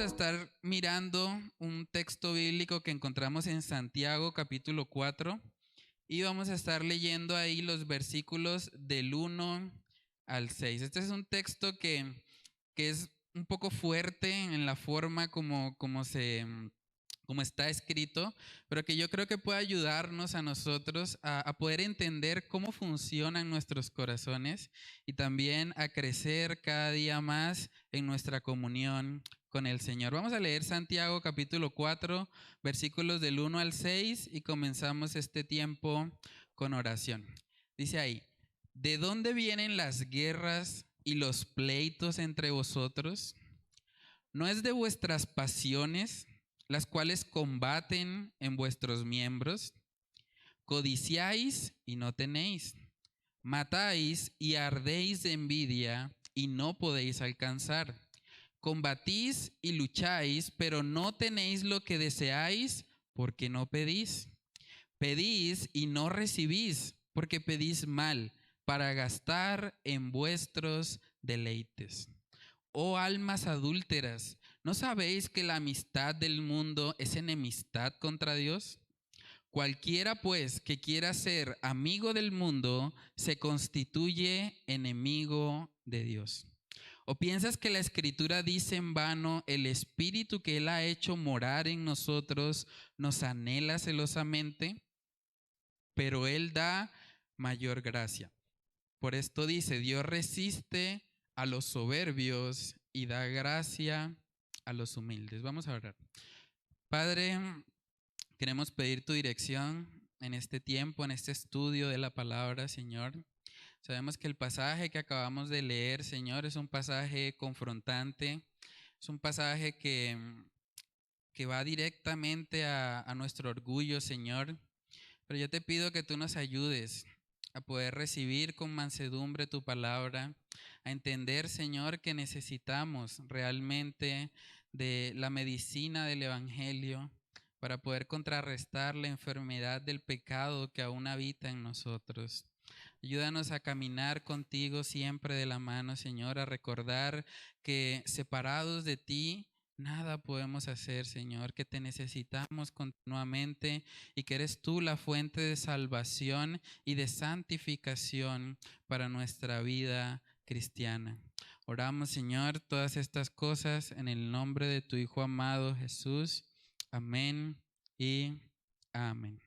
estar mirando un texto bíblico que encontramos en Santiago capítulo 4 y vamos a estar leyendo ahí los versículos del 1 al 6. Este es un texto que es un poco fuerte en la forma como está escrito, pero que yo creo que puede ayudarnos a nosotros a poder entender cómo funcionan nuestros corazones y también a crecer cada día más en nuestra comunión con el Señor. Vamos a leer Santiago capítulo 4, versículos del 1 al 6 y comenzamos este tiempo con oración. Dice ahí: ¿de dónde vienen las guerras y los pleitos entre vosotros? ¿No es de vuestras pasiones, las cuales combaten en vuestros miembros? Codiciáis y no tenéis, matáis y ardéis de envidia y no podéis alcanzar. Combatís y lucháis, pero no tenéis lo que deseáis porque no pedís. Pedís y no recibís porque pedís mal, para gastar en vuestros deleites. Oh almas adúlteras, ¿no sabéis que la amistad del mundo es enemistad contra Dios? Cualquiera pues que quiera ser amigo del mundo se constituye enemigo de Dios. ¿O piensas que la Escritura dice en vano: el Espíritu que Él ha hecho morar en nosotros nos anhela celosamente? Pero Él da mayor gracia. Por esto dice: Dios resiste a los soberbios y da gracia a los humildes. Vamos a orar. Padre, queremos pedir tu dirección en este tiempo, en este estudio de la palabra, Señor. Sabemos que el pasaje que acabamos de leer, Señor, es un pasaje confrontante, es un pasaje que va directamente a nuestro orgullo, Señor. Pero yo te pido que tú nos ayudes a poder recibir con mansedumbre tu palabra, a entender, Señor, que necesitamos realmente de la medicina del Evangelio para poder contrarrestar la enfermedad del pecado que aún habita en nosotros. Ayúdanos a caminar contigo siempre de la mano, Señor, a recordar que separados de ti nada podemos hacer, Señor, que te necesitamos continuamente y que eres tú la fuente de salvación y de santificación para nuestra vida cristiana. Oramos, Señor, todas estas cosas en el nombre de tu Hijo amado Jesús. Amén y amén.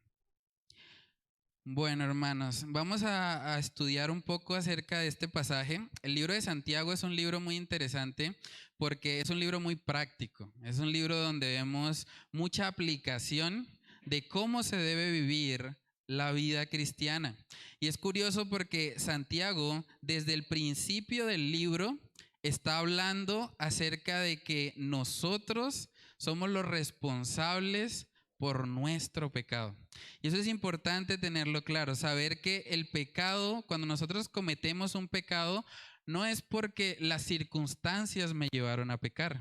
Bueno, hermanos, vamos a estudiar un poco acerca de este pasaje. El libro de Santiago es un libro muy interesante porque es un libro muy práctico. Es un libro donde vemos mucha aplicación de cómo se debe vivir la vida cristiana. Y es curioso porque Santiago, desde el principio del libro, está hablando acerca de que nosotros somos los responsables por nuestro pecado. Y eso es importante tenerlo claro, saber que el pecado, cuando nosotros cometemos un pecado, no es porque las circunstancias me llevaron a pecar.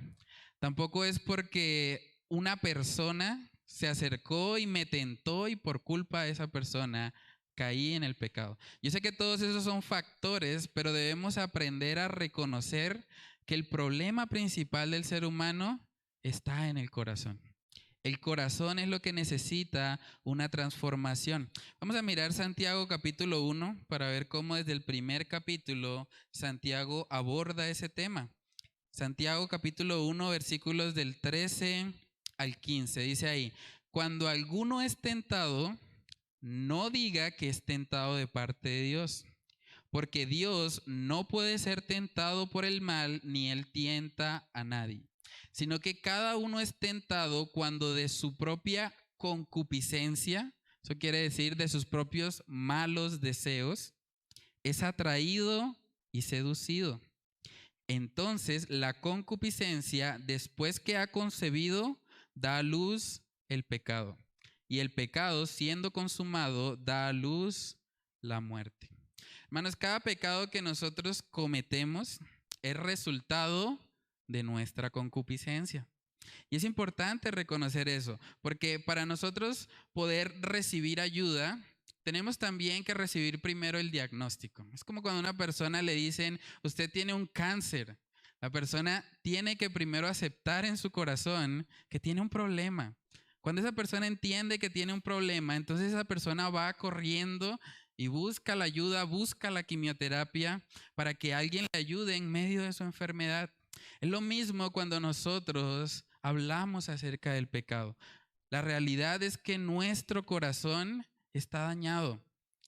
Tampoco es porque una persona se acercó y me tentó y por culpa de esa persona caí en el pecado. Yo sé que todos esos son factores, pero debemos aprender a reconocer que el problema principal del ser humano está en el corazón. El corazón es lo que necesita una transformación. Vamos a mirar Santiago capítulo 1 para ver cómo desde el primer capítulo Santiago aborda ese tema. Santiago capítulo 1 versículos del 13 al 15. Dice ahí: cuando alguno es tentado, no diga que es tentado de parte de Dios, porque Dios no puede ser tentado por el mal, ni Él tienta a nadie, sino que cada uno es tentado cuando de su propia concupiscencia, eso quiere decir de sus propios malos deseos, es atraído y seducido. Entonces la concupiscencia, después que ha concebido, da a luz el pecado. Y el pecado, siendo consumado, da a luz la muerte. Hermanos, cada pecado que nosotros cometemos es resultado de nuestra concupiscencia. Y es importante reconocer eso, porque para nosotros poder recibir ayuda, tenemos también que recibir primero el diagnóstico. Es como cuando a una persona le dicen: usted tiene un cáncer. La persona tiene que primero aceptar en su corazón que tiene un problema. Cuando esa persona entiende que tiene un problema, entonces esa persona va corriendo y busca la ayuda, busca la quimioterapia para que alguien le ayude en medio de su enfermedad. Es lo mismo cuando nosotros hablamos acerca del pecado. La realidad es que nuestro corazón está dañado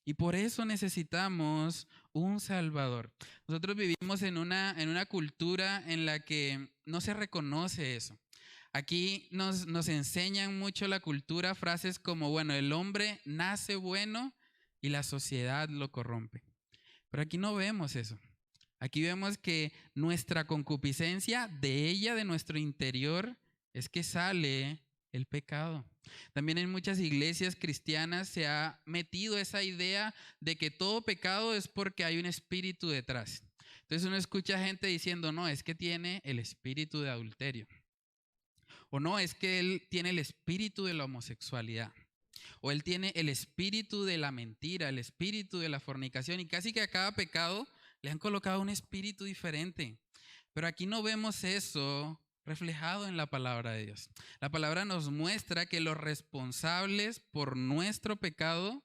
y por eso necesitamos un Salvador. Nosotros vivimos en una cultura en la que no se reconoce eso. Aquí nos enseñan mucho la cultura, frases como, bueno, el hombre nace bueno y la sociedad lo corrompe. Pero aquí no vemos eso. Aquí vemos que nuestra concupiscencia, de ella, de nuestro interior, es que sale el pecado. También en muchas iglesias cristianas se ha metido esa idea de que todo pecado es porque hay un espíritu detrás. Entonces uno escucha gente diciendo, no, es que tiene el espíritu de adulterio. O no, es que él tiene el espíritu de la homosexualidad. O él tiene el espíritu de la mentira, el espíritu de la fornicación. Y casi que a cada pecado le han colocado un espíritu diferente. Pero aquí no vemos eso reflejado en la palabra de Dios. La palabra nos muestra que los responsables por nuestro pecado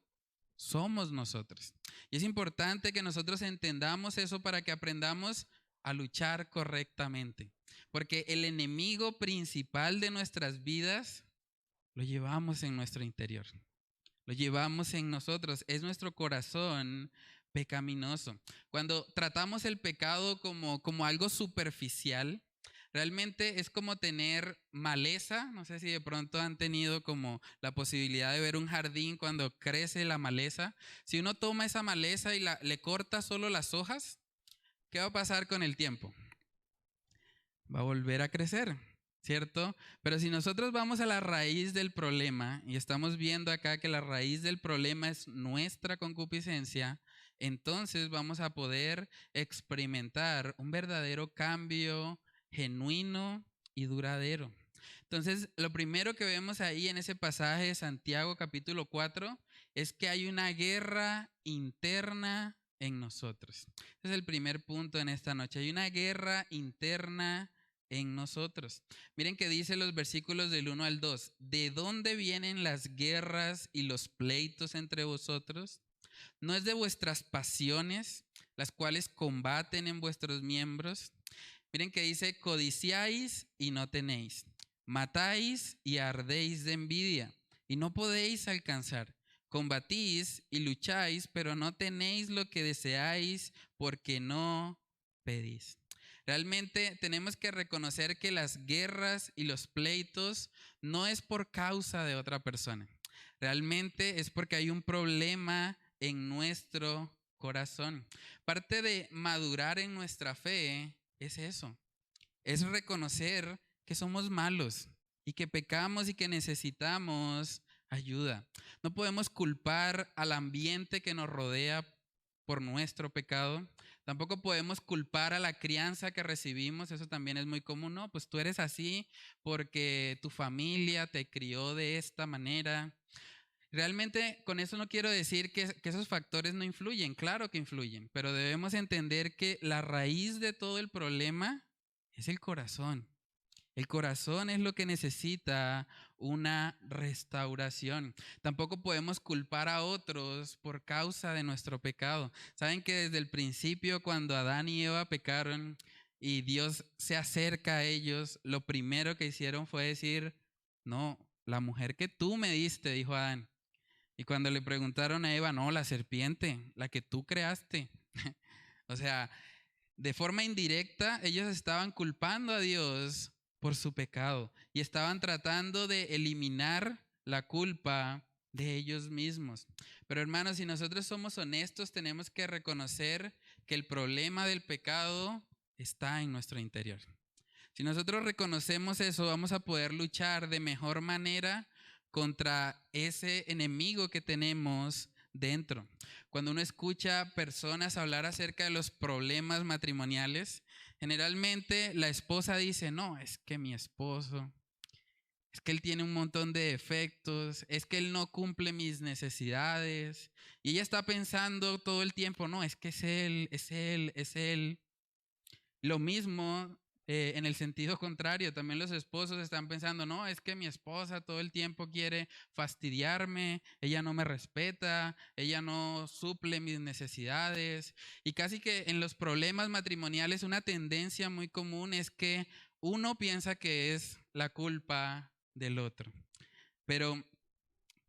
somos nosotros. Y es importante que nosotros entendamos eso para que aprendamos a luchar correctamente. Porque el enemigo principal de nuestras vidas lo llevamos en nuestro interior. Lo llevamos en nosotros. Es nuestro corazón pecaminoso. Cuando tratamos el pecado como algo superficial, realmente es como tener maleza. No sé si de pronto han tenido como la posibilidad de ver un jardín cuando crece la maleza. Si uno toma esa maleza y le corta solo las hojas, ¿qué va a pasar con el tiempo? Va a volver a crecer, ¿cierto? Pero si nosotros vamos a la raíz del problema y estamos viendo acá que la raíz del problema es nuestra concupiscencia, entonces vamos a poder experimentar un verdadero cambio genuino y duradero. Entonces, lo primero que vemos ahí en ese pasaje de Santiago capítulo 4 es que hay una guerra interna en nosotros. Ese es el primer punto en esta noche. Hay una guerra interna en nosotros. Miren que dice los versículos del 1 al 2. ¿De dónde vienen las guerras y los pleitos entre vosotros? ¿No es de vuestras pasiones, las cuales combaten en vuestros miembros? Miren que dice, codiciáis y no tenéis, matáis y ardéis de envidia y no podéis alcanzar. Combatís y lucháis, pero no tenéis lo que deseáis porque no pedís. Realmente tenemos que reconocer que las guerras y los pleitos no es por causa de otra persona. Realmente es porque hay un problema en nuestro corazón. Parte de madurar en nuestra fe es eso. Es reconocer que somos malos y que pecamos y que necesitamos ayuda. No podemos culpar al ambiente que nos rodea por nuestro pecado. Tampoco podemos culpar a la crianza que recibimos. Eso también es muy común. No, pues tú eres así porque tu familia te crió de esta manera. Realmente con eso no quiero decir que esos factores no influyen. Claro que influyen, pero debemos entender que la raíz de todo el problema es el corazón. El corazón es lo que necesita una restauración. Tampoco podemos culpar a otros por causa de nuestro pecado. Saben que desde el principio, cuando Adán y Eva pecaron y Dios se acerca a ellos, lo primero que hicieron fue decir, no, la mujer que tú me diste, dijo Adán. Y cuando le preguntaron a Eva, no, la serpiente, la que tú creaste. O sea, de forma indirecta, ellos estaban culpando a Dios por su pecado y estaban tratando de eliminar la culpa de ellos mismos. Pero hermanos, si nosotros somos honestos, tenemos que reconocer que el problema del pecado está en nuestro interior. Si nosotros reconocemos eso, vamos a poder luchar de mejor manera contra ese enemigo que tenemos dentro. Cuando uno escucha personas hablar acerca de los problemas matrimoniales, generalmente la esposa dice, no, es que mi esposo, es que él tiene un montón de defectos, es que él no cumple mis necesidades. Y ella está pensando todo el tiempo, no, es que es él, es él, es él. Lo mismo en el sentido contrario, también los esposos están pensando, no, es que mi esposa todo el tiempo quiere fastidiarme, ella no me respeta, ella no suple mis necesidades. Y casi que en los problemas matrimoniales una tendencia muy común es que uno piensa que es la culpa del otro. Pero,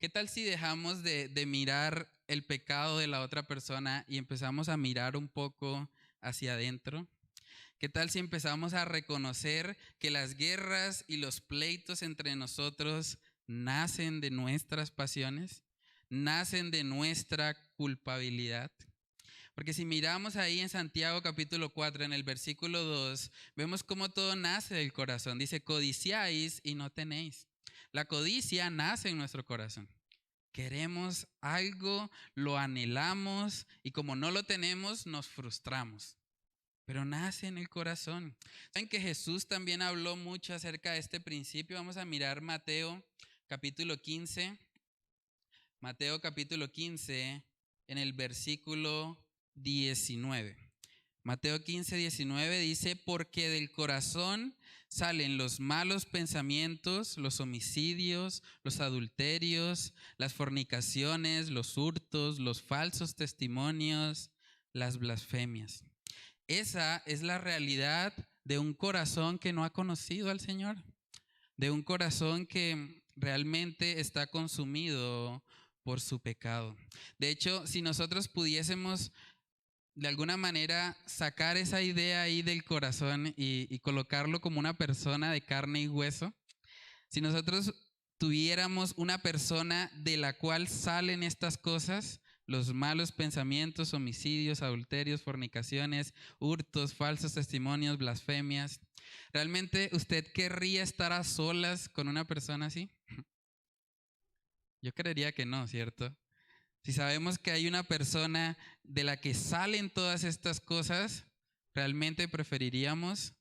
¿qué tal si dejamos de mirar el pecado de la otra persona y empezamos a mirar un poco hacia adentro? ¿Qué tal si empezamos a reconocer que las guerras y los pleitos entre nosotros nacen de nuestras pasiones, nacen de nuestra culpabilidad? Porque si miramos ahí en Santiago capítulo 4, en el versículo 2, vemos cómo todo nace del corazón. Dice, codiciáis y no tenéis. La codicia nace en nuestro corazón. Queremos algo, lo anhelamos y como no lo tenemos, nos frustramos. Pero nace en el corazón. Saben que Jesús también habló mucho acerca de este principio. Vamos a mirar Mateo capítulo 15. Mateo capítulo 15 en el versículo 19. Mateo 15, 19 dice, porque del corazón salen los malos pensamientos, los homicidios, los adulterios, las fornicaciones, los hurtos, los falsos testimonios, las blasfemias. Esa es la realidad de un corazón que no ha conocido al Señor, de un corazón que realmente está consumido por su pecado. De hecho, si nosotros pudiésemos de alguna manera sacar esa idea ahí del corazón y colocarlo como una persona de carne y hueso, si nosotros tuviéramos una persona de la cual salen estas cosas, los malos pensamientos, homicidios, adulterios, fornicaciones, hurtos, falsos testimonios, blasfemias, ¿realmente usted querría estar a solas con una persona así? Yo creería que no, ¿cierto? Si sabemos que hay una persona de la que salen todas estas cosas, realmente preferiríamos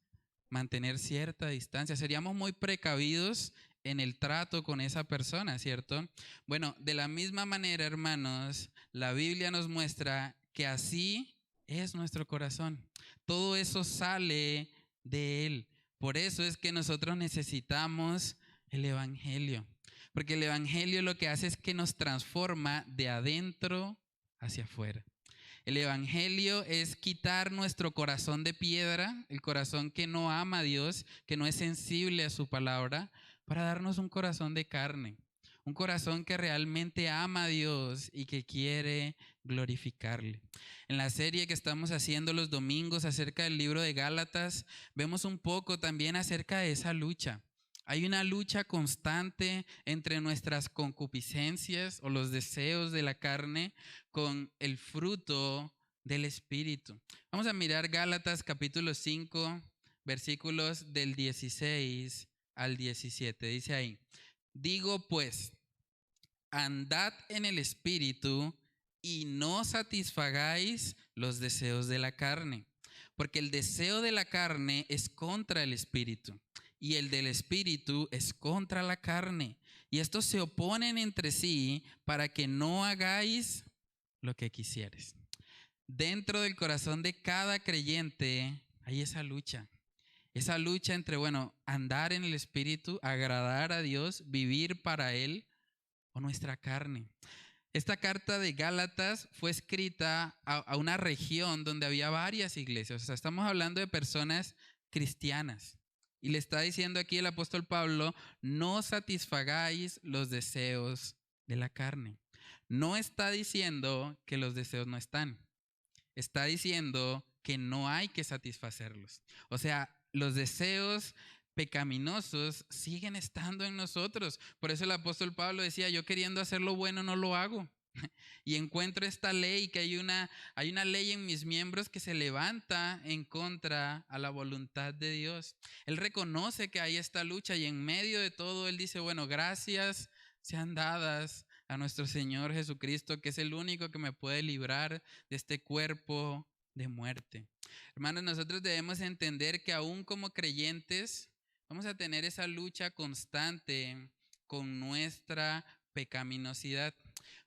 mantener cierta distancia. Seríamos muy precavidos en el trato con esa persona, ¿cierto? Bueno, de la misma manera, hermanos, la Biblia nos muestra que así es nuestro corazón. Todo eso sale de Él. Por eso es que nosotros necesitamos el Evangelio. Porque el Evangelio lo que hace es que nos transforma de adentro hacia afuera. El Evangelio es quitar nuestro corazón de piedra, el corazón que no ama a Dios, que no es sensible a su palabra, para darnos un corazón de carne. Un corazón que realmente ama a Dios y que quiere glorificarle. En la serie que estamos haciendo los domingos acerca del libro de Gálatas, vemos un poco también acerca de esa lucha. Hay una lucha constante entre nuestras concupiscencias o los deseos de la carne con el fruto del Espíritu. Vamos a mirar Gálatas capítulo 5, versículos del 16 al 17. Dice ahí, digo pues, andad en el Espíritu y no satisfagáis los deseos de la carne, porque el deseo de la carne es contra el Espíritu y el del Espíritu es contra la carne. Y estos se oponen entre sí para que no hagáis lo que quisieres. Dentro del corazón de cada creyente hay esa lucha. Esa lucha entre, andar en el Espíritu, agradar a Dios, vivir para Él o nuestra carne. Esta carta de Gálatas fue escrita a una región donde había varias iglesias. O sea, estamos hablando de personas cristianas. Y le está diciendo aquí el apóstol Pablo, no satisfagáis los deseos de la carne. No está diciendo que los deseos no están. Está diciendo que no hay que satisfacerlos. O sea, los deseos pecaminosos siguen estando en nosotros. Por eso el apóstol Pablo decía, yo queriendo hacer lo bueno no lo hago. Y encuentro esta ley, que hay una ley en mis miembros que se levanta en contra a la voluntad de Dios. Él reconoce que hay esta lucha y en medio de todo él dice, gracias sean dadas a nuestro Señor Jesucristo, que es el único que me puede librar de este cuerpo de muerte. Hermanos, nosotros debemos entender que aún como creyentes vamos a tener esa lucha constante con nuestra pecaminosidad.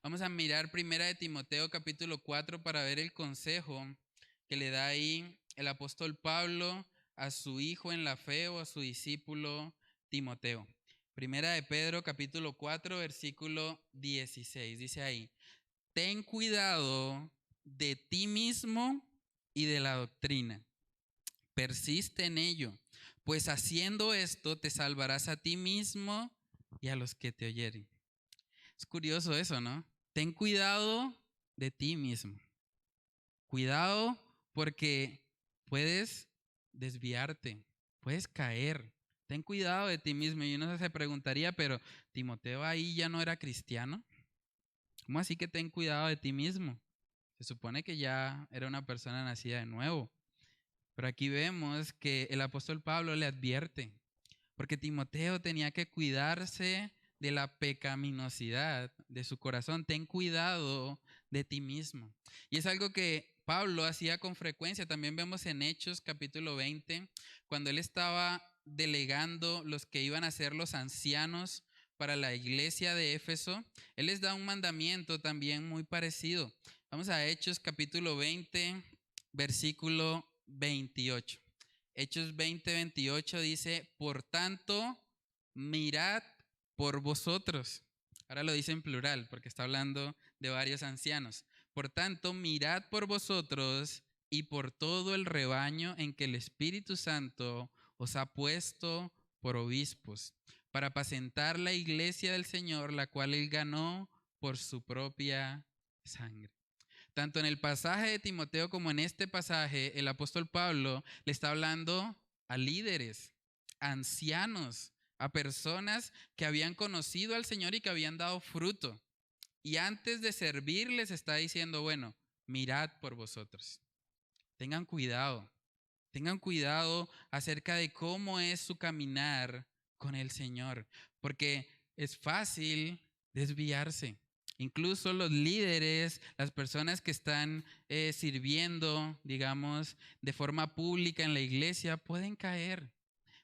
Vamos a mirar primera de Timoteo capítulo 4 para ver el consejo que le da ahí el apóstol Pablo a su hijo en la fe o a su discípulo Timoteo. Primera de Pedro, capítulo 4, versículo 16. Dice ahí: ten cuidado de ti mismo y de la doctrina. Persiste en ello, pues haciendo esto te salvarás a ti mismo y a los que te oyeren. Es curioso eso, ¿no? Ten cuidado de ti mismo. Cuidado porque puedes desviarte, puedes caer. Ten cuidado de ti mismo. Y uno se preguntaría, pero Timoteo ahí ya no era cristiano. ¿Cómo así que ten cuidado de ti mismo? Se supone que ya era una persona nacida de nuevo. Pero aquí vemos que el apóstol Pablo le advierte, porque Timoteo tenía que cuidarse de la pecaminosidad de su corazón. Ten cuidado de ti mismo. Y es algo que Pablo hacía con frecuencia. También vemos en Hechos capítulo 20, cuando él estaba delegando los que iban a ser los ancianos para la iglesia de Éfeso, él les da un mandamiento también muy parecido. Vamos a Hechos capítulo 20, versículo 28. Hechos 20, 28 dice: por tanto, mirad por vosotros. Ahora lo dice en plural porque está hablando de varios ancianos. Por tanto, mirad por vosotros y por todo el rebaño en que el Espíritu Santo os ha puesto por obispos, para apacentar la iglesia del Señor, la cual él ganó por su propia sangre. Tanto en el pasaje de Timoteo como en este pasaje, el apóstol Pablo le está hablando a líderes, a ancianos, a personas que habían conocido al Señor y que habían dado fruto. Y antes de servir les está diciendo, bueno, mirad por vosotros. Tengan cuidado acerca de cómo es su caminar con el Señor, porque es fácil desviarse. Incluso los líderes, las personas que están sirviendo, digamos, de forma pública en la iglesia, pueden caer.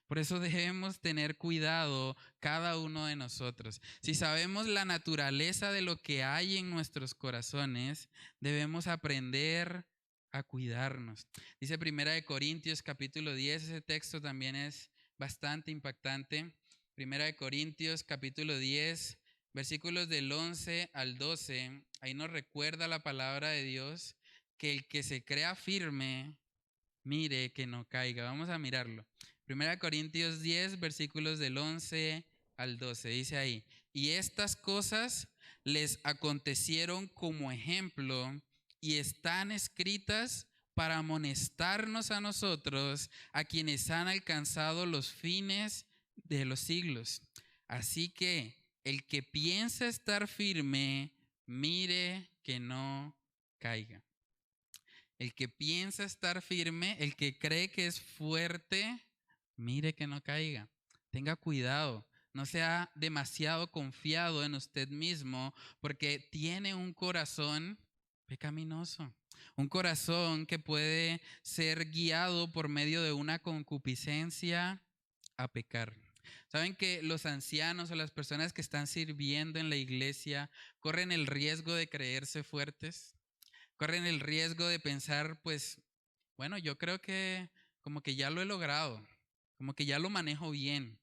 Por eso debemos tener cuidado cada uno de nosotros. Si sabemos la naturaleza de lo que hay en nuestros corazones, debemos aprender a cuidarnos. Dice Primera de Corintios capítulo 10, ese texto también es bastante impactante. Primera de Corintios capítulo 10, versículos del 11 al 12, ahí nos recuerda la palabra de Dios que el que se crea firme, mire que no caiga. Vamos a mirarlo. Primera Corintios 10, versículos del 11 al 12, dice ahí: y estas cosas les acontecieron como ejemplo y están escritas para amonestarnos a nosotros, a quienes han alcanzado los fines de los siglos. Así que el que piensa estar firme, mire que no caiga. El que piensa estar firme, el que cree que es fuerte, mire que no caiga. Tenga cuidado. No sea demasiado confiado en usted mismo porque tiene un corazón pecaminoso. Un corazón que puede ser guiado por medio de una concupiscencia a pecar. ¿Saben que los ancianos o las personas que están sirviendo en la iglesia corren el riesgo de creerse fuertes? Corren el riesgo de pensar, pues, bueno, yo creo que como que ya lo he logrado, como que ya lo manejo bien,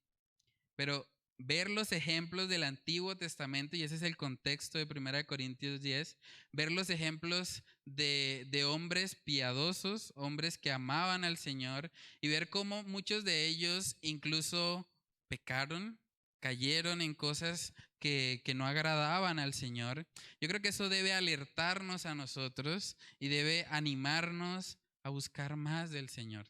pero ver los ejemplos del Antiguo Testamento, y ese es el contexto de 1 Corintios 10, ver los ejemplos de hombres piadosos, hombres que amaban al Señor, y ver cómo muchos de ellos incluso pecaron, cayeron en cosas que no agradaban al Señor. Yo creo que eso debe alertarnos a nosotros y debe animarnos a buscar más del Señor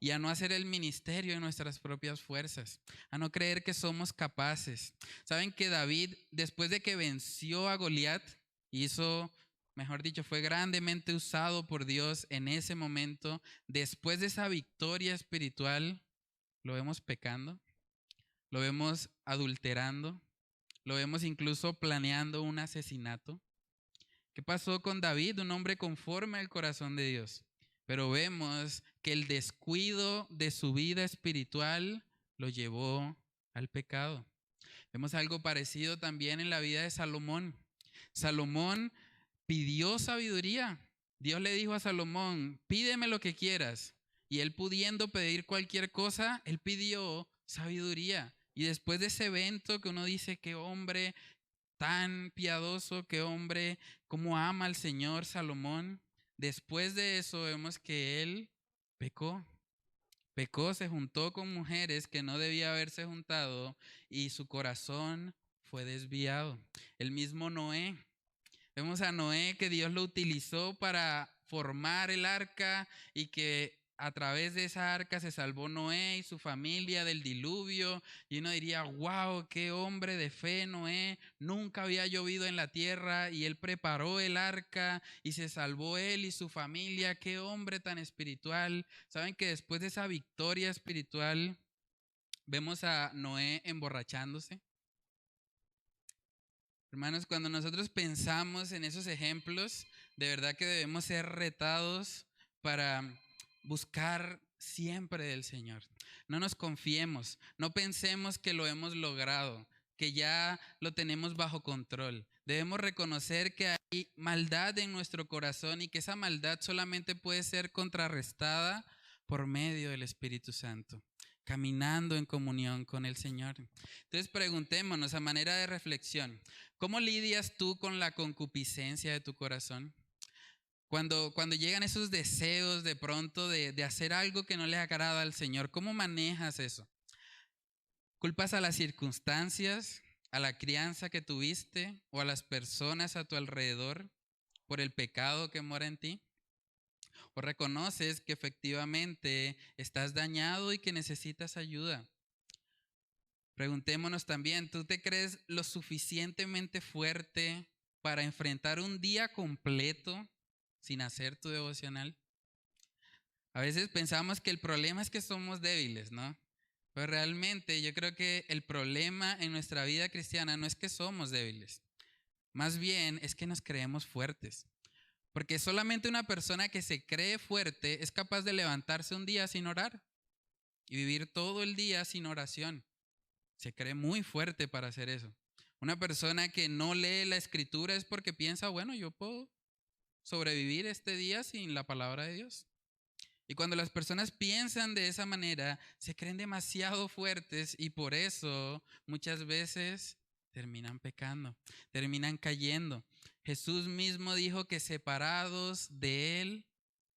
y a no hacer el ministerio en nuestras propias fuerzas, a no creer que somos capaces. Saben que David, después de que venció a Goliat, hizo, mejor dicho, fue grandemente usado por Dios en ese momento. Después de esa victoria espiritual, lo vemos pecando, lo vemos adulterando, lo vemos incluso planeando un asesinato. ¿Qué pasó con David? Un hombre conforme al corazón de Dios. Pero vemos que el descuido de su vida espiritual lo llevó al pecado. Vemos algo parecido también en la vida de Salomón. Salomón pidió sabiduría. Dios le dijo a Salomón, pídeme lo que quieras, Y él pudiendo pedir cualquier cosa, él pidió sabiduría. Y después de ese evento que uno dice, qué hombre tan piadoso, qué hombre, cómo ama al Señor Salomón, después de eso vemos que él pecó. Pecó, se juntó con mujeres que no debía haberse juntado y su corazón fue desviado. El mismo Noé. Vemos a Noé que Dios lo utilizó para formar el arca y que a través de esa arca se salvó Noé y su familia del diluvio. Y uno diría, wow, qué hombre de fe Noé. Nunca había llovido en la tierra y él preparó el arca y se salvó él y su familia. Qué hombre tan espiritual. Saben que después de esa victoria espiritual, vemos a Noé emborrachándose. Hermanos, cuando nosotros pensamos en esos ejemplos, de verdad que debemos ser retados para buscar siempre del Señor. No nos confiemos, no pensemos que lo hemos logrado, que ya lo tenemos bajo control. Debemos reconocer que hay maldad en nuestro corazón y que esa maldad solamente puede ser contrarrestada por medio del Espíritu Santo, caminando en comunión con el Señor. Entonces preguntémonos a manera de reflexión, ¿cómo lidias tú con la concupiscencia de tu corazón? Cuando llegan esos deseos de pronto de hacer algo que no le agrada al Señor, ¿cómo manejas eso? ¿Culpas a las circunstancias, a la crianza que tuviste o a las personas a tu alrededor por el pecado que mora en ti? ¿O reconoces que efectivamente estás dañado y que necesitas ayuda? Preguntémonos también, ¿tú te crees lo suficientemente fuerte para enfrentar un día completo sin hacer tu devocional? A veces pensamos que el problema es que somos débiles, ¿no? Pero realmente yo creo que el problema en nuestra vida cristiana no es que somos débiles, más bien es que nos creemos fuertes. Porque solamente una persona que se cree fuerte es capaz de levantarse un día sin orar y vivir todo el día sin oración. Se cree muy fuerte para hacer eso. Una persona que no lee la escritura es porque piensa, bueno, yo puedo sobrevivir este día sin la palabra de Dios. Y cuando las personas piensan de esa manera, se creen demasiado fuertes y por eso muchas veces terminan pecando, terminan cayendo. Jesús mismo dijo que separados de Él,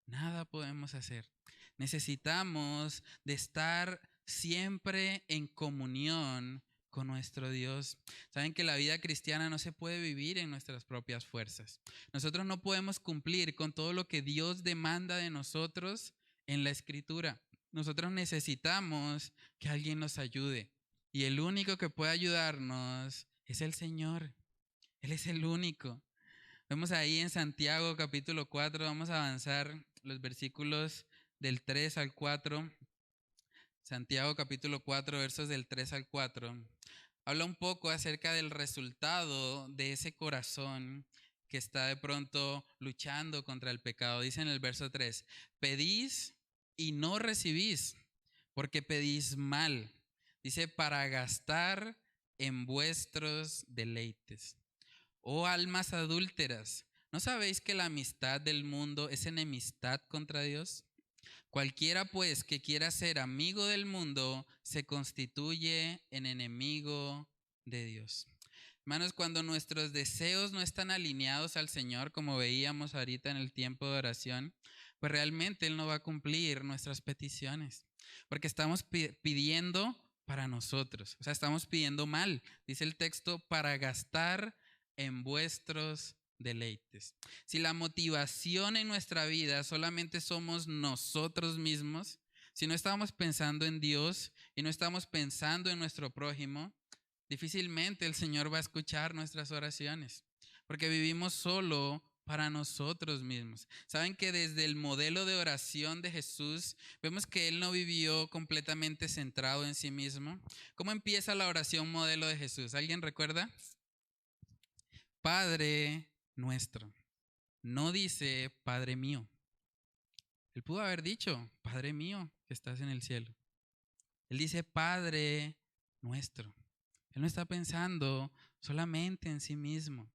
nada podemos hacer. Necesitamos de estar siempre en comunión con nuestro Dios. Saben que la vida cristiana no se puede vivir en nuestras propias fuerzas. Nosotros no podemos cumplir con todo lo que Dios demanda de nosotros en la Escritura. Nosotros necesitamos que alguien nos ayude. Y el único que puede ayudarnos es el Señor. Él es el único. Vemos ahí en Santiago capítulo 4, vamos a avanzar los versículos del 3 al 4. Santiago capítulo 4, versos del 3 al 4. Habla un poco acerca del resultado de ese corazón que está de pronto luchando contra el pecado. Dice en el verso 3, pedís y no recibís, porque pedís mal. Dice, para gastar en vuestros deleites. Oh almas adúlteras, ¿no sabéis que la amistad del mundo es enemistad contra Dios? Cualquiera pues que quiera ser amigo del mundo se constituye en enemigo de Dios. Hermanos, cuando nuestros deseos no están alineados al Señor, como veíamos ahorita en el tiempo de oración, pues realmente Él no va a cumplir nuestras peticiones, porque estamos pidiendo para nosotros, o sea, estamos pidiendo mal. Dice el texto, para gastar en vuestros deleites. Si la motivación en nuestra vida solamente somos nosotros mismos, si no estamos pensando en Dios y no estamos pensando en nuestro prójimo, difícilmente el Señor va a escuchar nuestras oraciones, porque vivimos solo para nosotros mismos. Saben que desde el modelo de oración de Jesús vemos que Él no vivió completamente centrado en sí mismo. ¿Cómo empieza la oración modelo de Jesús? ¿Alguien recuerda? Padre nuestro. No dice Padre mío. Él pudo haber dicho Padre mío que estás en el cielo. Él dice Padre nuestro. Él no está pensando solamente en sí mismo.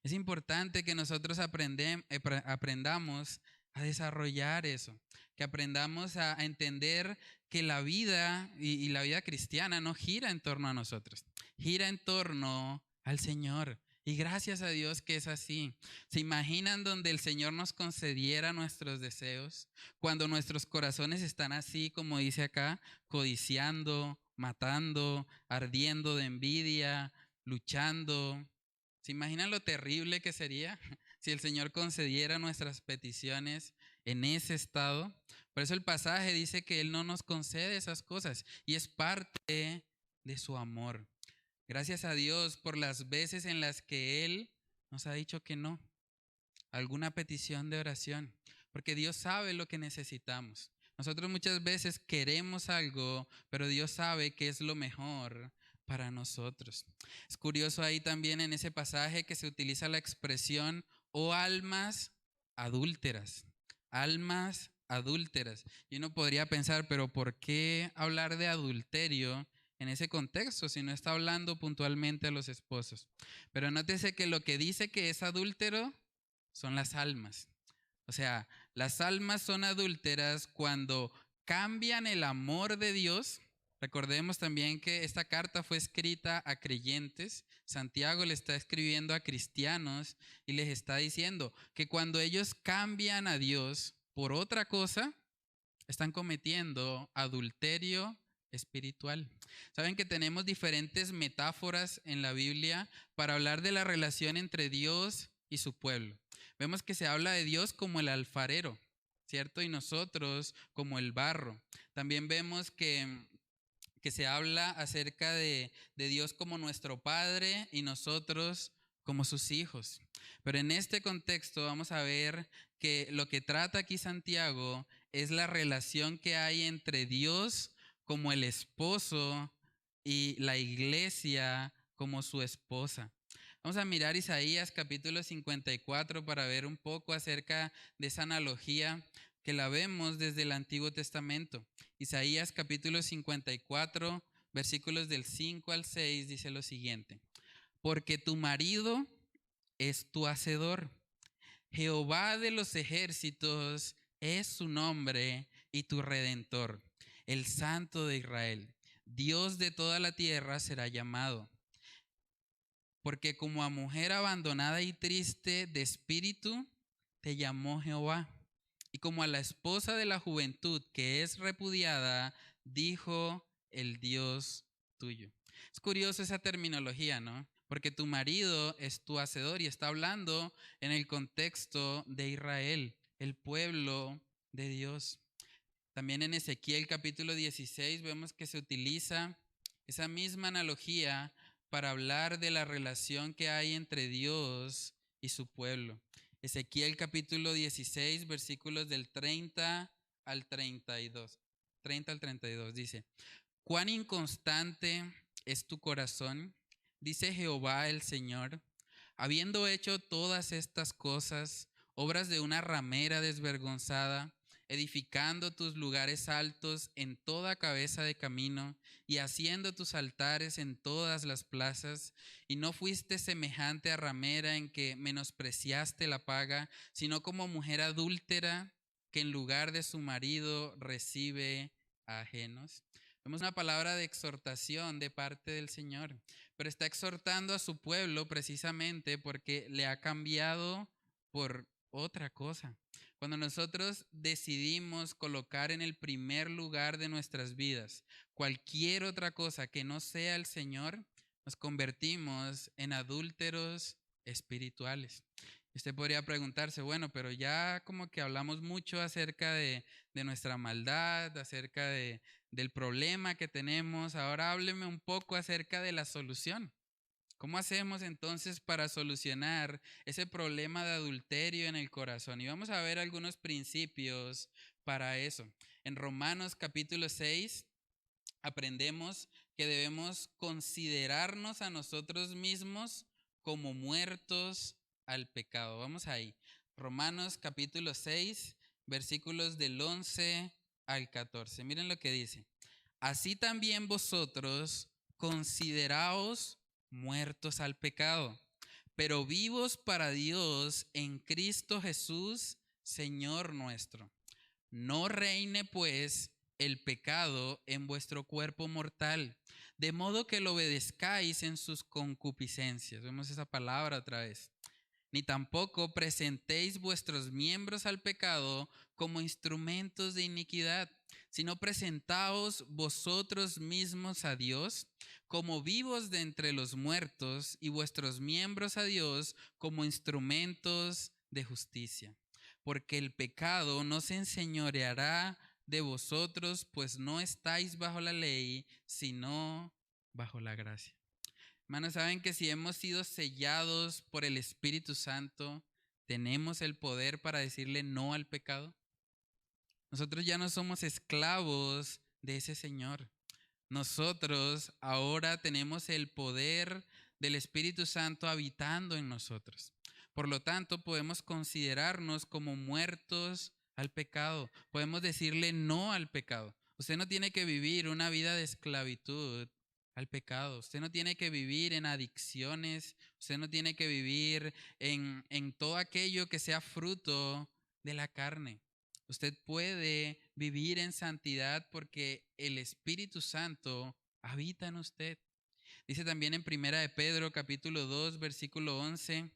Es importante que nosotros aprendamos a desarrollar eso, que aprendamos a entender que la vida y la vida cristiana no gira en torno a nosotros, gira en torno al Señor. Y gracias a Dios que es así. ¿Se imaginan donde el Señor nos concediera nuestros deseos? Cuando nuestros corazones están así, como dice acá, codiciando, matando, ardiendo de envidia, luchando. ¿Se imaginan lo terrible que sería si el Señor concediera nuestras peticiones en ese estado? Por eso el pasaje dice que Él no nos concede esas cosas y es parte de su amor. Gracias a Dios por las veces en las que Él nos ha dicho que no a alguna petición de oración, porque Dios sabe lo que necesitamos. Nosotros muchas veces queremos algo, pero Dios sabe que es lo mejor para nosotros. Es curioso ahí también en ese pasaje que se utiliza la expresión "oh almas adúlteras", almas adúlteras. Y uno podría pensar, pero ¿por qué hablar de adulterio en ese contexto si no está hablando puntualmente a los esposos? Pero nótese que lo que dice que es adúltero son las almas. O sea, las almas son adúlteras cuando cambian el amor de Dios. Recordemos también que esta carta fue escrita a creyentes. Santiago le está escribiendo a cristianos y les está diciendo que cuando ellos cambian a Dios por otra cosa, están cometiendo adulterio espiritual. Saben que tenemos diferentes metáforas en la Biblia para hablar de la relación entre Dios y su pueblo. Vemos que se habla de Dios como el alfarero, ¿cierto? Y nosotros como el barro. También vemos que se habla acerca de Dios como nuestro Padre y nosotros como sus hijos. Pero en este contexto vamos a ver que lo que trata aquí Santiago es la relación que hay entre Dios como el esposo y la iglesia como su esposa. Vamos a mirar Isaías capítulo 54 para ver un poco acerca de esa analogía que la vemos desde el Antiguo Testamento. Isaías capítulo 54, versículos del 5 al 6 dice lo siguiente: porque tu marido es tu hacedor, Jehová de los ejércitos es su nombre y tu redentor, el Santo de Israel. Dios de toda la tierra será llamado. Porque como a mujer abandonada y triste de espíritu, te llamó Jehová. Y como a la esposa de la juventud que es repudiada, dijo el Dios tuyo. Es curioso esa terminología, ¿no? Porque tu marido es tu hacedor y está hablando en el contexto de Israel, el pueblo de Dios. También en Ezequiel capítulo 16 vemos que se utiliza esa misma analogía para hablar de la relación que hay entre Dios y su pueblo. Ezequiel capítulo 16, versículos del 30 al 32. 30 al 32 dice: cuán inconstante es tu corazón, dice Jehová el Señor, habiendo hecho todas estas cosas, obras de una ramera desvergonzada, edificando tus lugares altos en toda cabeza de camino y haciendo tus altares en todas las plazas, y no fuiste semejante a ramera en que menospreciaste la paga, sino como mujer adúltera que en lugar de su marido recibe a ajenos. Vemos una palabra de exhortación de parte del Señor, pero está exhortando a su pueblo precisamente porque le ha cambiado por otra cosa. Cuando nosotros decidimos colocar en el primer lugar de nuestras vidas cualquier otra cosa que no sea el Señor, nos convertimos en adúlteros espirituales. Usted podría preguntarse, bueno, pero ya como que hablamos mucho acerca de nuestra maldad, acerca del problema que tenemos. Ahora hábleme un poco acerca de la solución. ¿Cómo hacemos entonces para solucionar ese problema de adulterio en el corazón? Y vamos a ver algunos principios para eso. En Romanos capítulo 6 aprendemos que debemos considerarnos a nosotros mismos como muertos al pecado. Vamos ahí. Romanos capítulo 6, versículos del 11 al 14. Miren lo que dice: así también vosotros consideraos muertos al pecado, pero vivos para Dios en Cristo Jesús, Señor nuestro. No reine pues el pecado en vuestro cuerpo mortal, de modo que lo obedezcáis en sus concupiscencias. Vemos esa palabra otra vez. Ni tampoco presentéis vuestros miembros al pecado como instrumentos de iniquidad, sino presentaos vosotros mismos a Dios como vivos de entre los muertos y vuestros miembros a Dios como instrumentos de justicia. Porque el pecado no se enseñoreará de vosotros, pues no estáis bajo la ley, sino bajo la gracia. Hermanos, ¿saben que si hemos sido sellados por el Espíritu Santo, tenemos el poder para decirle no al pecado? Nosotros ya no somos esclavos de ese Señor. Nosotros ahora tenemos el poder del Espíritu Santo habitando en nosotros. Por lo tanto, podemos considerarnos como muertos al pecado. Podemos decirle no al pecado. Usted no tiene que vivir una vida de esclavitud al pecado. Usted no tiene que vivir en adicciones. Usted no tiene que vivir en todo aquello que sea fruto de la carne. Usted puede vivir en santidad porque el Espíritu Santo habita en usted. Dice también en Primera de Pedro, capítulo 2, versículo 11.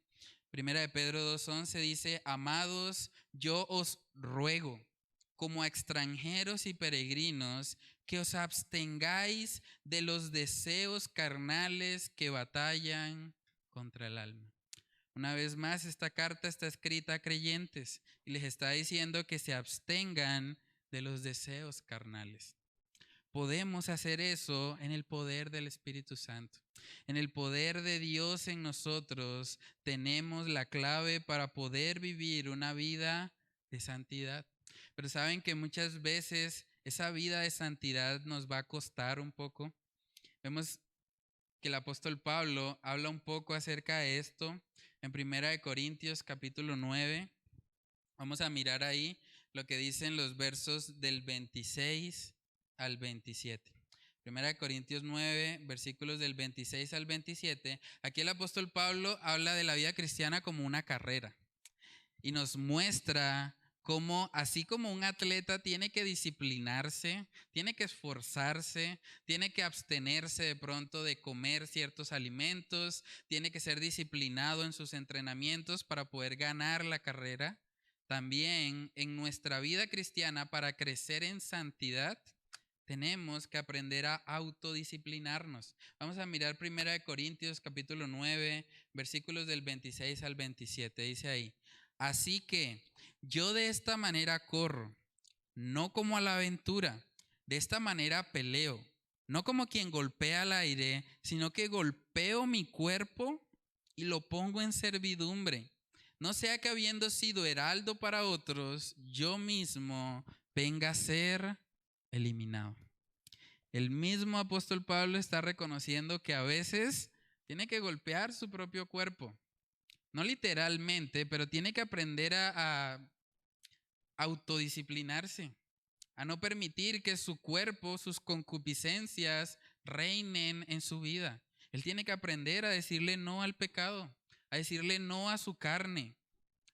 Primera de Pedro 2:11 dice: amados, yo os ruego, como a extranjeros y peregrinos, que os abstengáis de los deseos carnales que batallan contra el alma. Una vez más, esta carta está escrita a creyentes y les está diciendo que se abstengan de los deseos carnales. Podemos hacer eso en el poder del Espíritu Santo. En el poder de Dios en nosotros tenemos la clave para poder vivir una vida de santidad. Pero saben que muchas veces esa vida de santidad nos va a costar un poco. Vemos que el apóstol Pablo habla un poco acerca de esto en Primera de Corintios capítulo 9. Vamos a mirar ahí lo que dicen los versos del 26 al 27. Primera de Corintios 9, versículos del 26 al 27. Aquí el apóstol Pablo habla de la vida cristiana como una carrera y nos muestra cómo, así como un atleta tiene que disciplinarse, tiene que esforzarse, tiene que abstenerse de pronto de comer ciertos alimentos, tiene que ser disciplinado en sus entrenamientos para poder ganar la carrera. También en nuestra vida cristiana, para crecer en santidad, tenemos que aprender a autodisciplinarnos. Vamos a mirar 1 Corintios capítulo 9, versículos del 26 al 27. Dice ahí: así que yo de esta manera corro, no como a la aventura, de esta manera peleo, no como quien golpea al aire, sino que golpeo mi cuerpo y lo pongo en servidumbre. No sea que habiendo sido heraldo para otros, yo mismo venga a ser eliminado. El mismo apóstol Pablo está reconociendo que a veces tiene que golpear su propio cuerpo. No literalmente, pero tiene que aprender a autodisciplinarse, a no permitir que su cuerpo, sus concupiscencias reinen en su vida. Él tiene que aprender a decirle no al pecado, a decirle no a su carne,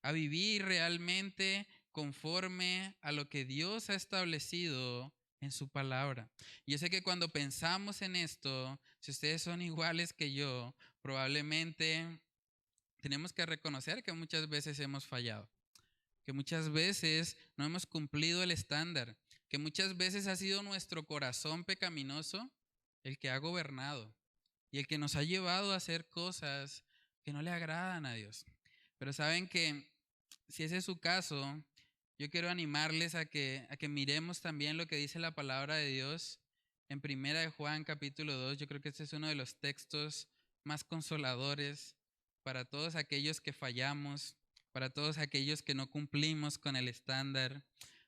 a vivir realmente conforme a lo que Dios ha establecido en su palabra. Yo sé que cuando pensamos en esto, si ustedes son iguales que yo, probablemente tenemos que reconocer que muchas veces hemos fallado, que muchas veces no hemos cumplido el estándar, que muchas veces ha sido nuestro corazón pecaminoso el que ha gobernado y el que nos ha llevado a hacer cosas que no le agradan a Dios. Pero saben que si ese es su caso, yo quiero animarles a que miremos también lo que dice la palabra de Dios en Primera de Juan capítulo 2. Yo creo que este es uno de los textos más consoladores para todos aquellos que fallamos, para todos aquellos que no cumplimos con el estándar.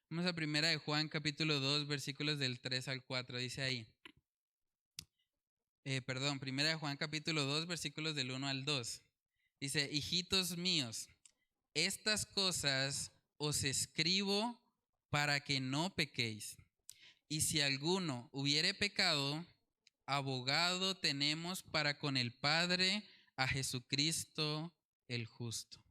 Vamos a Primera de Juan capítulo 2, versículos del 3 al 4. Dice ahí. Primera de Juan capítulo 2, versículos del 1 al 2. Dice: hijitos míos, estas cosas os escribo para que no pequéis. Y si alguno hubiere pecado, abogado tenemos para con el Padre, a Jesucristo el justo.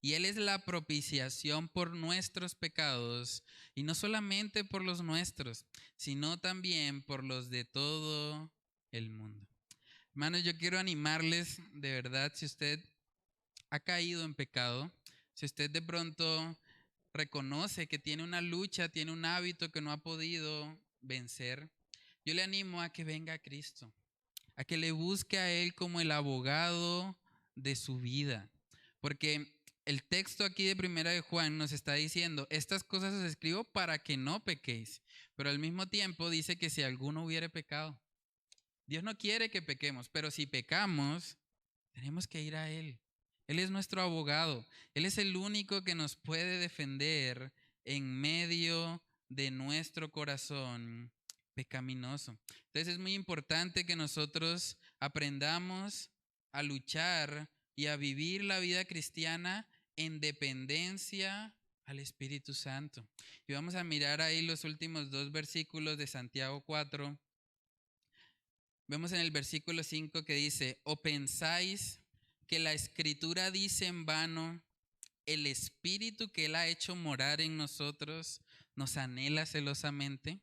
Y Él es la propiciación por nuestros pecados, y no solamente por los nuestros, sino también por los de todo el mundo. Hermanos, yo quiero animarles de verdad, si usted ha caído en pecado, si usted de pronto reconoce que tiene una lucha, tiene un hábito que no ha podido vencer, yo le animo a que venga a Cristo, a que le busque a Él como el abogado de su vida. Porque el texto aquí de Primera de Juan nos está diciendo, estas cosas os escribo para que no pequéis, pero al mismo tiempo dice que si alguno hubiere pecado, Dios no quiere que pequemos, pero si pecamos, tenemos que ir a Él. Él es nuestro abogado. Él es el único que nos puede defender en medio de nuestro corazón pecaminoso. Entonces es muy importante que nosotros aprendamos a luchar y a vivir la vida cristiana en dependencia al Espíritu Santo. Y vamos a mirar ahí los últimos 2 versículos de Santiago 4. Vemos en el versículo 5 que dice, ¿o pensáis que la Escritura dice en vano, el Espíritu que Él ha hecho morar en nosotros nos anhela celosamente?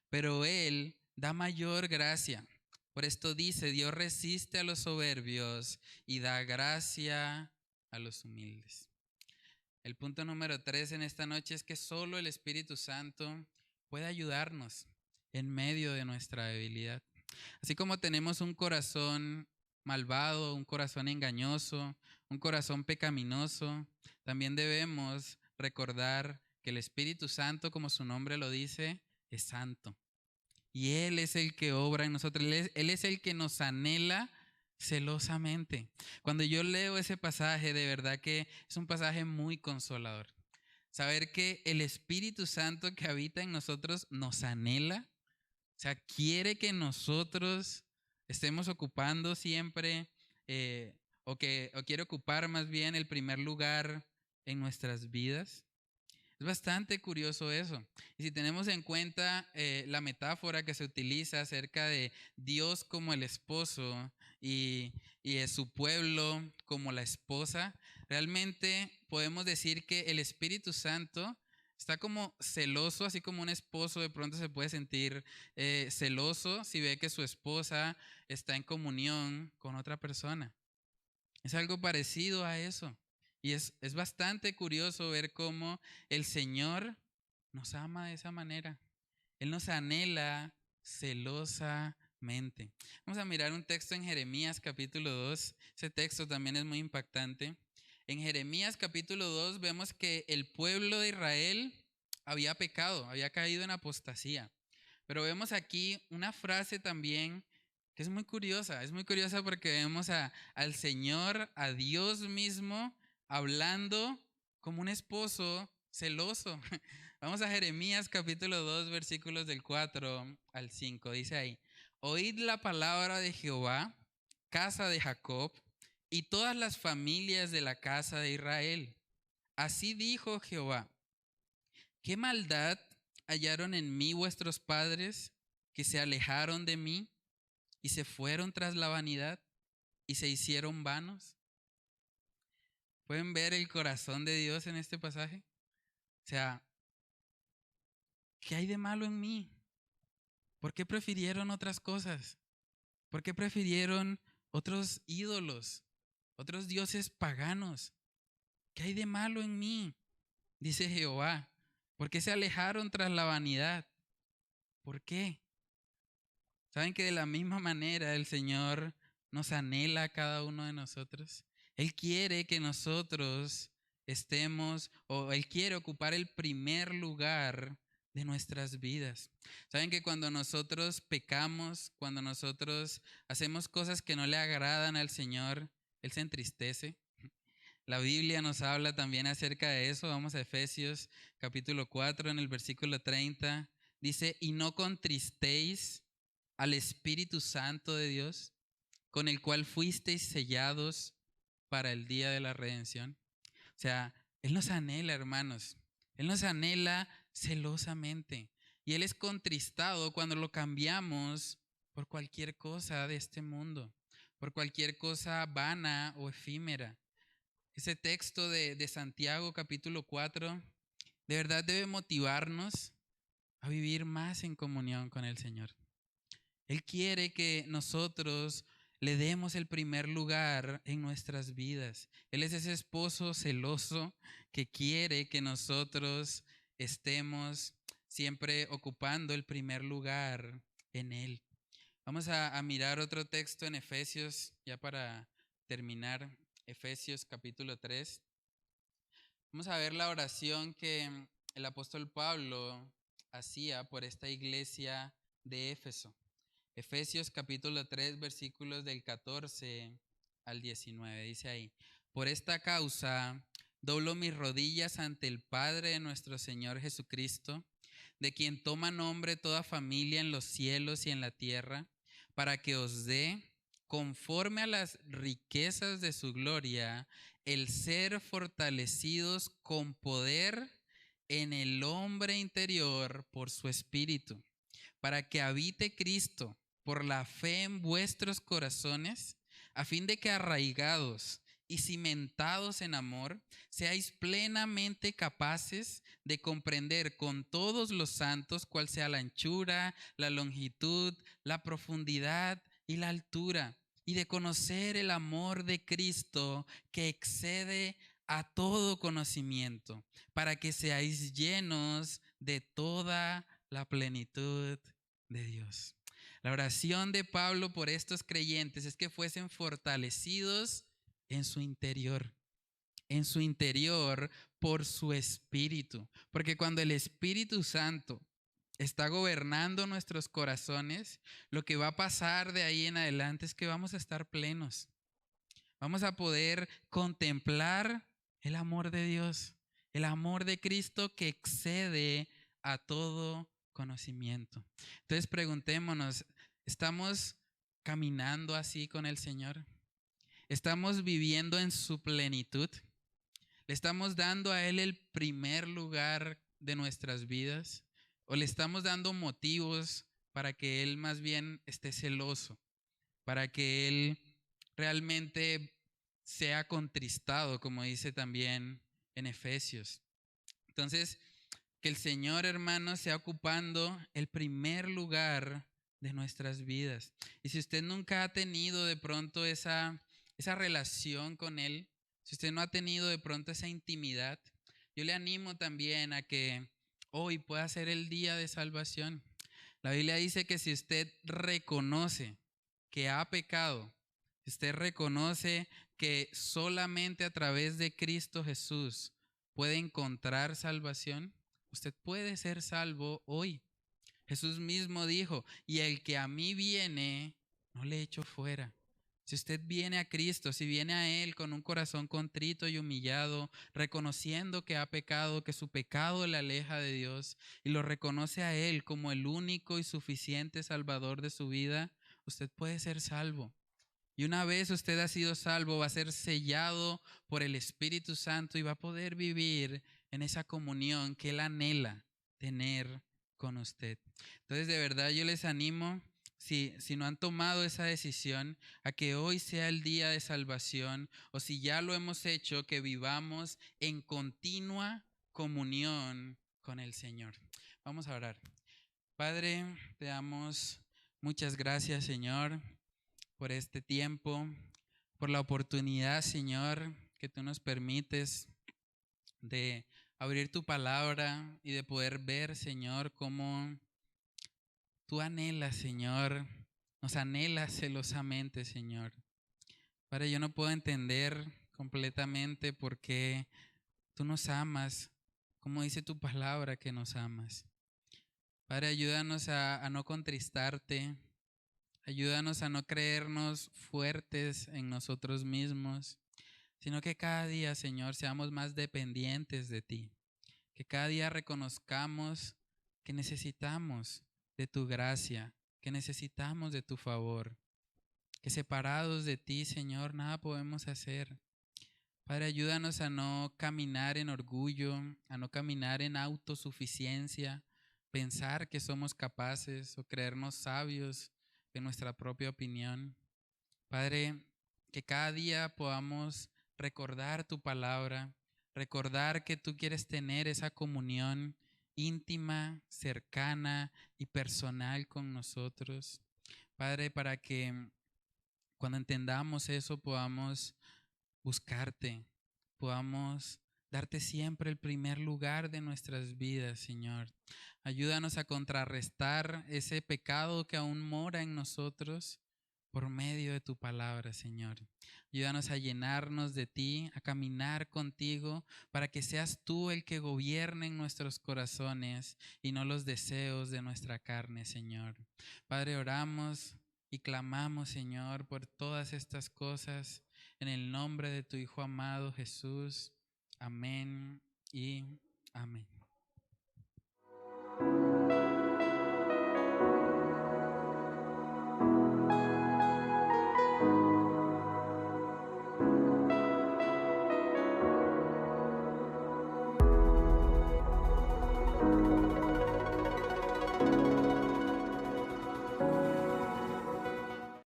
Pero Él da mayor gracia. Por esto dice, Dios resiste a los soberbios y da gracia a los humildes. El punto número 3 en esta noche es que solo el Espíritu Santo puede ayudarnos en medio de nuestra debilidad. Así como tenemos un corazón malvado, un corazón engañoso, un corazón pecaminoso, también debemos recordar que el Espíritu Santo, como su nombre lo dice, es santo. Y Él es el que obra en nosotros, Él es el que nos anhela celosamente. Cuando yo leo ese pasaje, de verdad que es un pasaje muy consolador. Saber que el Espíritu Santo que habita en nosotros nos anhela, o sea, quiere que nosotros estemos ocupando siempre, o quiere ocupar más bien el primer lugar en nuestras vidas. Es bastante curioso eso. Y si tenemos en cuenta la metáfora que se utiliza acerca de Dios como el esposo y de su pueblo como la esposa, realmente podemos decir que el Espíritu Santo está como celoso, así como un esposo de pronto se puede sentir celoso si ve que su esposa está en comunión con otra persona. Es algo parecido a eso. Y es bastante curioso ver cómo el Señor nos ama de esa manera. Él nos anhela celosamente. Vamos a mirar un texto en Jeremías capítulo 2. Ese texto también es muy impactante. En Jeremías capítulo 2 vemos que el pueblo de Israel había pecado, había caído en apostasía. Pero vemos aquí una frase también que es muy curiosa porque vemos al Señor, a Dios mismo, hablando como un esposo celoso. Vamos a Jeremías capítulo 2, versículos del 4 al 5. Dice ahí, oíd la palabra de Jehová, casa de Jacob, y todas las familias de la casa de Israel. Así dijo Jehová, ¿qué maldad hallaron en mí vuestros padres que se alejaron de mí y se fueron tras la vanidad y se hicieron vanos? ¿Pueden ver el corazón de Dios en este pasaje? O sea, ¿qué hay de malo en mí? ¿Por qué prefirieron otras cosas? ¿Por qué prefirieron otros ídolos, otros dioses paganos? ¿Qué hay de malo en mí? Dice Jehová. ¿Por qué se alejaron tras la vanidad? ¿Por qué? ¿Saben que de la misma manera el Señor nos anhela a cada uno de nosotros? Él quiere que nosotros estemos, o Él quiere ocupar el primer lugar de nuestras vidas. ¿Saben que cuando nosotros pecamos, cuando nosotros hacemos cosas que no le agradan al Señor, Él se entristece? La Biblia nos habla también acerca de eso. Vamos a Efesios capítulo 4 en el versículo 30. Dice, y no contristéis al Espíritu Santo de Dios, con el cual fuisteis sellados para el día de la redención. O sea, Él nos anhela, hermanos. Él nos anhela celosamente. Y Él es contristado cuando lo cambiamos por cualquier cosa de este mundo, por cualquier cosa vana o efímera. Ese texto de Santiago capítulo 4 de verdad debe motivarnos a vivir más en comunión con el Señor. Él quiere que nosotros le demos el primer lugar en nuestras vidas. Él es ese esposo celoso que quiere que nosotros estemos siempre ocupando el primer lugar en Él. Vamos a mirar otro texto en Efesios, ya para terminar, Efesios capítulo 3. Vamos a ver la oración que el apóstol Pablo hacía por esta iglesia de Éfeso. Efesios capítulo 3, versículos del 14 al 19. Dice ahí: por esta causa doblo mis rodillas ante el Padre de nuestro Señor Jesucristo, de quien toma nombre toda familia en los cielos y en la tierra, para que os dé, conforme a las riquezas de su gloria, el ser fortalecidos con poder en el hombre interior por su espíritu, para que habite Cristo por la fe en vuestros corazones, a fin de que arraigados y cimentados en amor, seáis plenamente capaces de comprender con todos los santos cuál sea la anchura, la longitud, la profundidad y la altura, y de conocer el amor de Cristo que excede a todo conocimiento, para que seáis llenos de toda la plenitud de Dios. La oración de Pablo por estos creyentes es que fuesen fortalecidos en su interior por su espíritu, porque cuando el Espíritu Santo está gobernando nuestros corazones, lo que va a pasar de ahí en adelante es que vamos a estar plenos. Vamos a poder contemplar el amor de Dios, el amor de Cristo que excede a todo conocimiento. Entonces preguntémonos, ¿estamos caminando así con el Señor? ¿Estamos viviendo en su plenitud? ¿Le estamos dando a Él el primer lugar de nuestras vidas? ¿O le estamos dando motivos para que Él más bien esté celoso? Para que Él realmente sea contristado, como dice también en Efesios. Entonces, que el Señor, hermano, sea ocupando el primer lugar de nuestras vidas. Y si usted nunca ha tenido de pronto esa relación con Él, si usted no ha tenido de pronto esa intimidad, yo le animo también a que hoy pueda ser el día de salvación. La Biblia dice que si usted reconoce que ha pecado, si usted reconoce que solamente a través de Cristo Jesús puede encontrar salvación, usted puede ser salvo hoy. Jesús mismo dijo, y el que a mí viene, no le echo fuera. Si usted viene a Cristo, si viene a Él con un corazón contrito y humillado, reconociendo que ha pecado, que su pecado le aleja de Dios, y lo reconoce a Él como el único y suficiente Salvador de su vida, usted puede ser salvo. Y una vez usted ha sido salvo, va a ser sellado por el Espíritu Santo y va a poder vivir en esa comunión que Él anhela tener con usted. Entonces, de verdad, yo les animo, si no han tomado esa decisión, a que hoy sea el día de salvación, o si ya lo hemos hecho, que vivamos en continua comunión con el Señor. Vamos a orar. Padre, te damos muchas gracias, Señor, por este tiempo, por la oportunidad, Señor, que tú nos permites de abrir tu palabra y de poder ver, Señor, cómo tú anhelas, Señor, nos anhelas celosamente, Señor. Padre, yo no puedo entender completamente por qué tú nos amas, como dice tu palabra que nos amas. Padre, ayúdanos a no contristarte. Ayúdanos a no creernos fuertes en nosotros mismos, sino que cada día, Señor, seamos más dependientes de ti. Que cada día reconozcamos que necesitamos de tu gracia, que necesitamos de tu favor, que separados de ti, Señor, nada podemos hacer. Padre, ayúdanos a no caminar en orgullo, a no caminar en autosuficiencia, pensar que somos capaces o creernos sabios en nuestra propia opinión. Padre, que cada día podamos recordar tu palabra, recordar que tú quieres tener esa comunión íntima, cercana y personal con nosotros. Padre, para que cuando entendamos eso podamos buscarte, podamos darte siempre el primer lugar de nuestras vidas, Señor. Ayúdanos a contrarrestar ese pecado que aún mora en nosotros por medio de tu palabra, Señor. Ayúdanos a llenarnos de ti, a caminar contigo, para que seas tú el que gobierne en nuestros corazones y no los deseos de nuestra carne, Señor. Padre, oramos y clamamos, Señor, por todas estas cosas en el nombre de tu Hijo amado Jesús. Amén y amén.